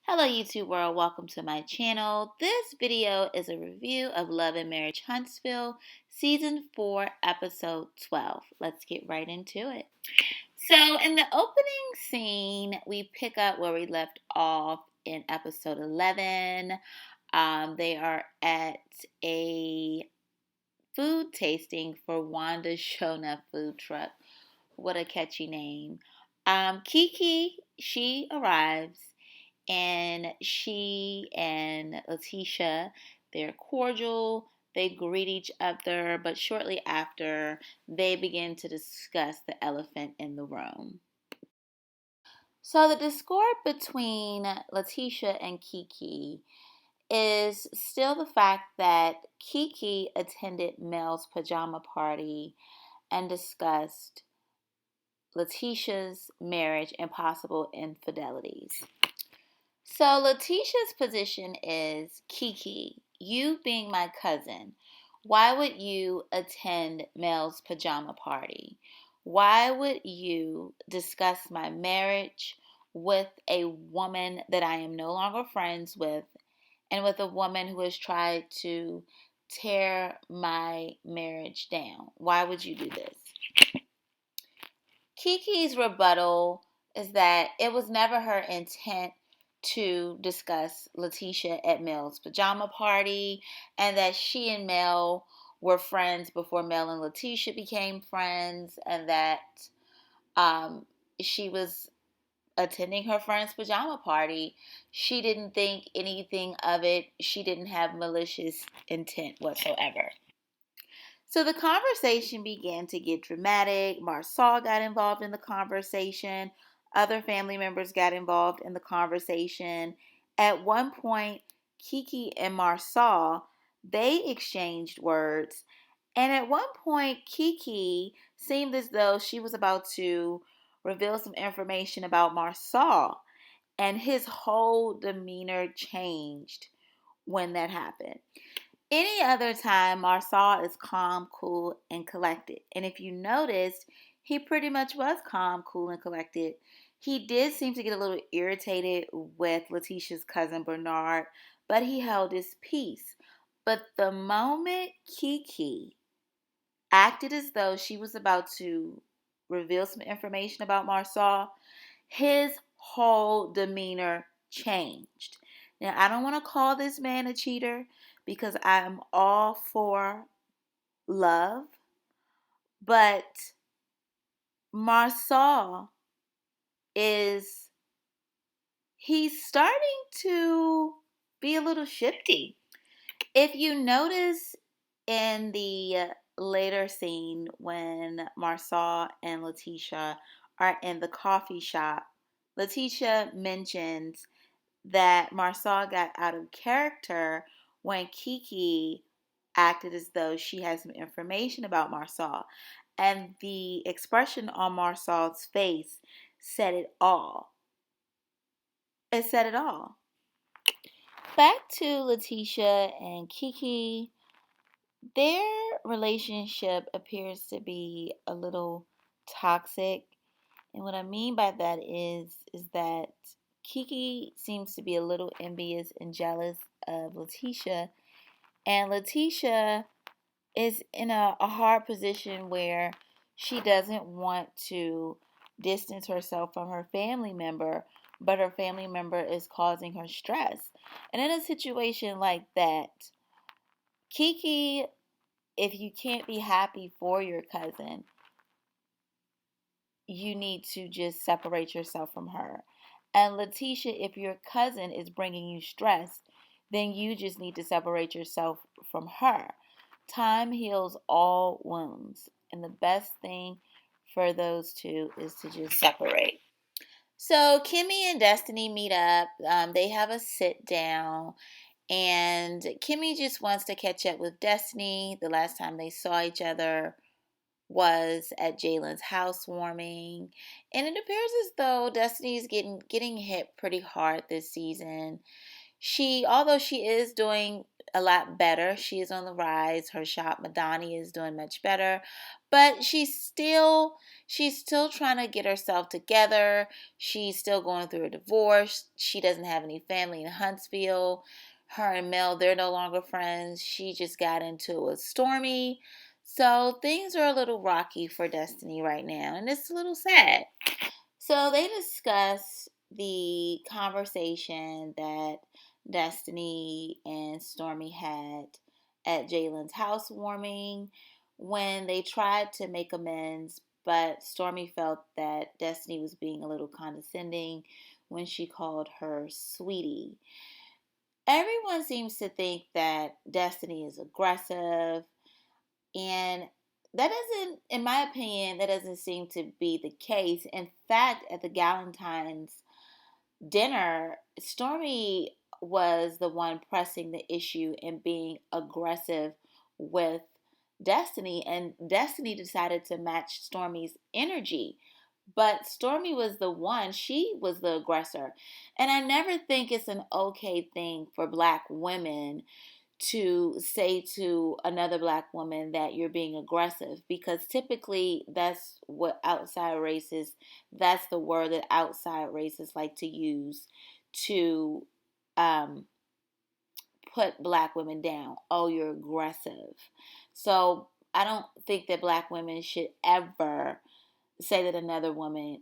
Hello YouTube world, welcome to my channel. This video is a review of Love and Marriage Huntsville, Season 4, Episode 12. Let's get right into it. So in the opening scene, we pick up where we left off in Episode 11. They are at a food tasting for Wanda's Shona food truck. What a catchy name. Kiki, she arrives. And she and Letitia, they're cordial. They greet each other, but shortly after, they begin to discuss the elephant in the room. So the discord between Letitia and Kiki is still the fact that Kiki attended Mel's pajama party and discussed Letitia's marriage and possible infidelities. So Letitia's position is, Kiki, you being my cousin, why would you attend Mel's pajama party? Why would you discuss my marriage with a woman that I am no longer friends with and with a woman who has tried to tear my marriage down? Why would you do this? Kiki's rebuttal is that it was never her intent to discuss Letitia at Mel's pajama party, and that she and Mel were friends before Mel and Letitia became friends, and that she was attending her friend's pajama party. She didn't think anything of it. She didn't have malicious intent whatsoever. So the conversation began to get dramatic. Marsau got involved in the conversation. Other family members got involved in the conversation. At one point, Kiki and Marsau, they exchanged words. And at one point, Kiki seemed as though she was about to reveal some information about Marsau. And his whole demeanor changed when that happened. Any other time, Marsau is calm, cool, and collected. And if you noticed, he pretty much was calm, cool, and collected. He did seem to get a little irritated with Letitia's cousin Bernard, but he held his peace. But the moment Kiki acted as though she was about to reveal some information about Marsau, his whole demeanor changed. Now, I don't want to call this man a cheater because I am all for love, but Marsau is, he's starting to be a little shifty. If you notice in the later scene when Marsau and Letitia are in the coffee shop, Letitia mentions that Marsau got out of character when Kiki acted as though she had some information about Marsau. And the expression on Marsau's face said it all. It said it all. Back to Letitia and Kiki. Their relationship appears to be a little toxic. And what I mean by that is that Kiki seems to be a little envious and jealous of Letitia. And Letitia is in a hard position where she doesn't want to distance herself from her family member, but her family member is causing her stress. And in a situation like that, Kiki, if you can't be happy for your cousin, you need to just separate yourself from her. And Letitia, if your cousin is bringing you stress, then you just need to separate yourself from her. Time heals all wounds, and the best thing for those two is to just separate. So Kimmy and Destiny meet up. They have a sit down, and Kimmy just wants to catch up with Destiny. The last time they saw each other was at Jalen's housewarming, and it appears as though Destiny's getting hit pretty hard this season. Although she is doing a lot better. She is on the rise. Her shop, Madani, is doing much better. But she's still trying to get herself together. She's still going through a divorce. She doesn't have any family in Huntsville. Her and Mel, they're no longer friends. She just got into it with Stormy. So things are a little rocky for Destiny right now, and it's a little sad. So they discuss the conversation that Destiny and Stormy had at Jalen's housewarming when they tried to make amends, but Stormy felt that Destiny was being a little condescending when she called her sweetie. Everyone seems to think that Destiny is aggressive, and that doesn't, in my opinion, that doesn't seem to be the case. In fact, at the Galentine's dinner, Stormy was the one pressing the issue and being aggressive with Destiny, and Destiny decided to match Stormy's energy. But Stormy was the one, she was the aggressor. And I never think it's an okay thing for black women to say to another black woman that you're being aggressive, because typically that's the word that outside races like to use to um, put black women down. Oh, you're aggressive. So I don't think that black women should ever say that another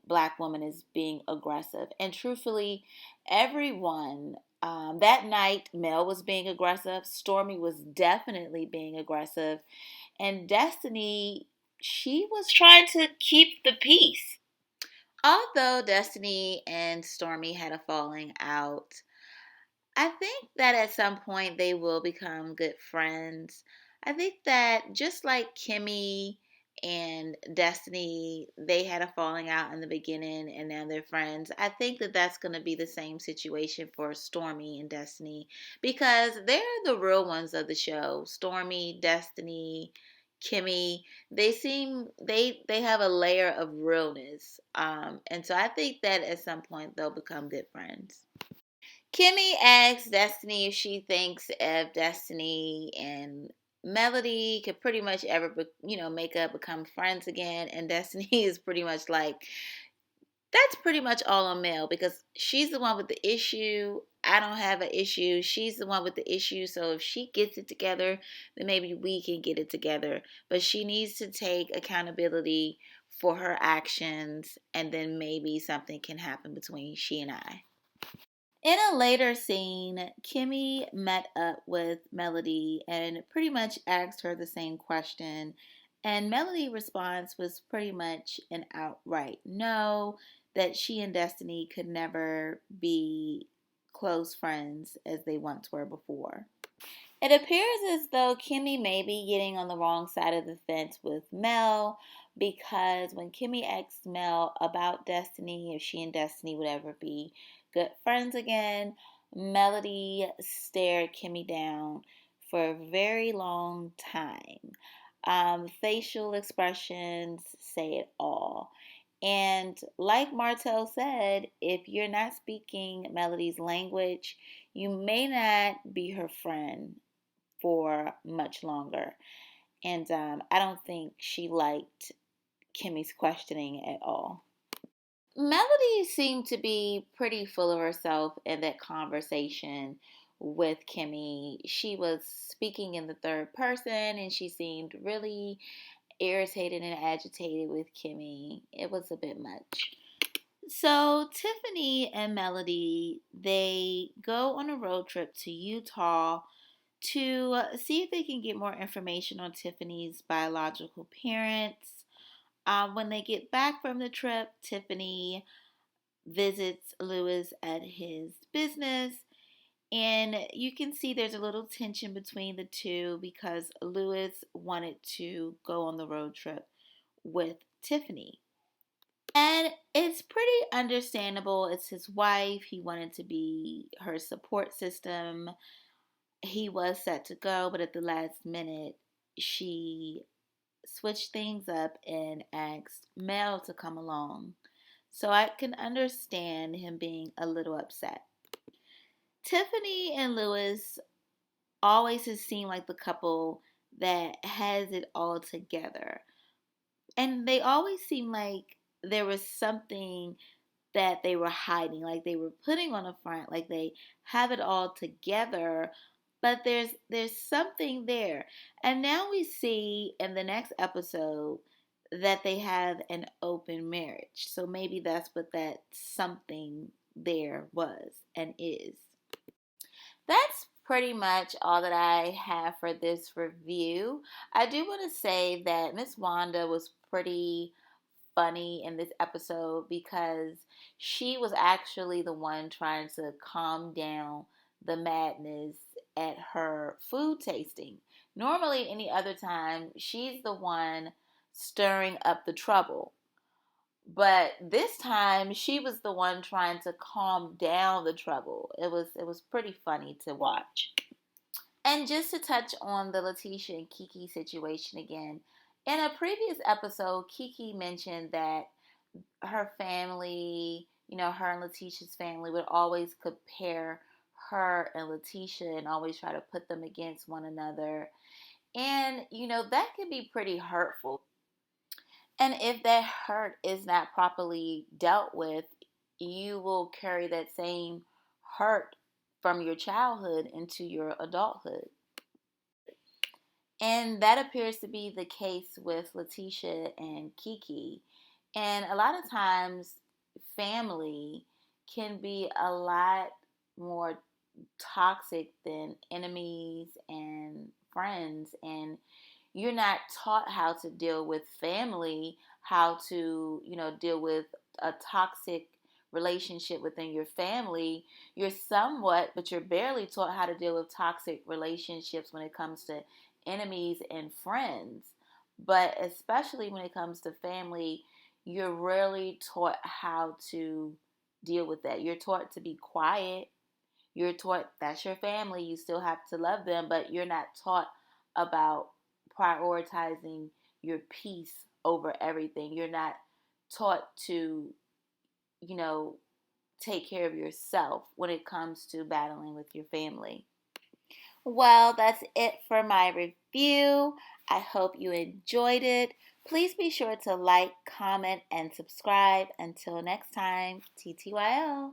black woman, is being aggressive. And truthfully, everyone, that night, Mel was being aggressive. Stormy was definitely being aggressive. And Destiny, she was trying to keep the peace. Although Destiny and Stormy had a falling out, I think that at some point they will become good friends. I think that just like Kimmy and Destiny, they had a falling out in the beginning and now they're friends. I think that that's going to be the same situation for Stormy and Destiny, because they're the real ones of the show. Stormy, Destiny, Kimmy, they have a layer of realness. And so I think that at some point they'll become good friends. Kimmy asks Destiny if she thinks if Destiny and Melody could pretty much ever, make up, become friends again. And Destiny is pretty much like, that's pretty much all on Mel, because she's the one with the issue. I don't have an issue. She's the one with the issue. So if she gets it together, then maybe we can get it together. But she needs to take accountability for her actions, and then maybe something can happen between she and I. In a later scene, Kimmy met up with Melody and pretty much asked her the same question. And Melody's response was pretty much an outright no, that she and Destiny could never be close friends as they once were before. It appears as though Kimmy may be getting on the wrong side of the fence with Mel, because when Kimmy asked Mel about Destiny, if she and Destiny would ever be good friends again, Melody stared Kimmy down for a very long time. Facial expressions say it all. And like Martell said, if you're not speaking Melody's language, you may not be her friend for much longer. And I don't think she liked Kimmy's questioning at all. Melody seemed to be pretty full of herself in that conversation with Kimmy. She was speaking in the third person and she seemed really irritated and agitated with Kimmy. It was a bit much. So Tiffany and Melody, they go on a road trip to Utah to see if they can get more information on Tiffany's biological parents. When they get back from the trip, Tiffany visits Lewis at his business, and you can see there's a little tension between the two because Lewis wanted to go on the road trip with Tiffany. And it's pretty understandable. It's his wife. He wanted to be her support system. He was set to go, but at the last minute, she switched things up and asked Mel to come along. So I can understand him being a little upset. Tiffany and Lewis always has seemed like the couple that has it all together. And they always seem like there was something that they were hiding, like they were putting on a front, like they have it all together, but there's something there. And now we see in the next episode that they have an open marriage. So maybe that's what that something there was and is. That's pretty much all that I have for this review. I do want to say that Miss Wanda was pretty funny in this episode because she was actually the one trying to calm down the madness at her food tasting. Normally, any other time, she's the one stirring up the trouble. But this time, she was the one trying to calm down the trouble. It was pretty funny to watch. And just to touch on the Letitia and Kiki situation again, in a previous episode, Kiki mentioned that her family, her and Letitia's family would always compare her and Letitia and always try to put them against one another. And, that can be pretty hurtful. And if that hurt is not properly dealt with, you will carry that same hurt from your childhood into your adulthood. And that appears to be the case with Letitia and Kiki. And a lot of times, family can be a lot more toxic than enemies and friends. And you're not taught how to deal with family, how to, deal with a toxic relationship within your family. You're somewhat, but you're barely taught how to deal with toxic relationships when it comes to enemies and friends. But especially when it comes to family, you're rarely taught how to deal with that. You're taught to be quiet. You're taught that's your family. You still have to love them, but you're not taught about prioritizing your peace over everything. You're not taught to, you know, take care of yourself when it comes to battling with your family. Well, that's it for my review. I hope you enjoyed it. Please be sure to like, comment, and subscribe. Until next time, TTYL.